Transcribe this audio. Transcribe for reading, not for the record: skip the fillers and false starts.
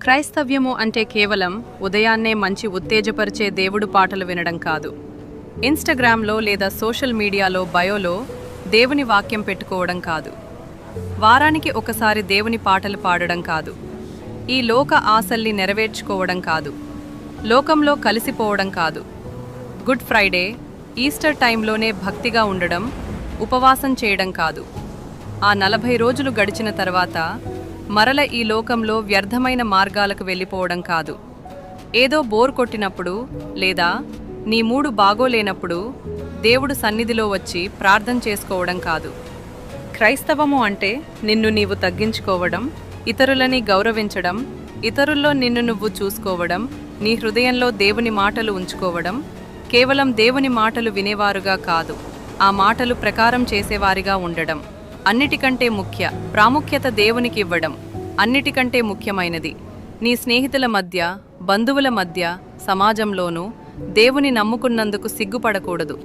క్రైస్తవ్యము అంటే కేవలం ఉదయాన్నే మంచి ఉత్తేజపరిచే దేవుడు పాటలు వినడం కాదు. ఇన్స్టాగ్రామ్లో లేదా సోషల్ మీడియాలో బయోలో దేవుని వాక్యం పెట్టుకోవడం కాదు. వారానికి ఒకసారి దేవుని పాటలు పాడడం కాదు. ఈ లోక ఆశల్ని నెరవేర్చుకోవడం కాదు. లోకంలో కలిసిపోవడం కాదు. గుడ్ ఫ్రైడే, ఈస్టర్ టైంలోనే భక్తిగా ఉండడం, ఉపవాసం చేయడం కాదు. ఆ 40 రోజులు గడిచిన తర్వాత మరల ఈ లోకంలో వ్యర్థమైన మార్గాలకు వెళ్ళిపోవడం కాదు. ఏదో బోర్ కొట్టినప్పుడు లేదా నీ మూడు బాగోలేనప్పుడు దేవుడు సన్నిధిలో వచ్చి ప్రార్థన చేసుకోవడం కాదు. క్రైస్తవము అంటే నిన్ను నీవు తగ్గించుకోవడం, ఇతరులని గౌరవించడం, ఇతరుల్లో నిన్ను నువ్వు చూసుకోవడం, నీ హృదయంలో దేవుని మాటలు ఉంచుకోవడం, కేవలం దేవుని మాటలు వినేవారుగా కాదు, ఆ మాటలు ప్రకారం చేసేవారిగా ఉండడం. అన్నిటికంటే ప్రాముఖ్యత దేవునికి ఇవ్వడం. అన్నిటికంటే ముఖ్యమైనది నీ స్నేహితుల మధ్య, బంధువుల మధ్య, సమాజంలోనూ దేవుని నమ్ముకున్నందుకు సిగ్గుపడకూడదు.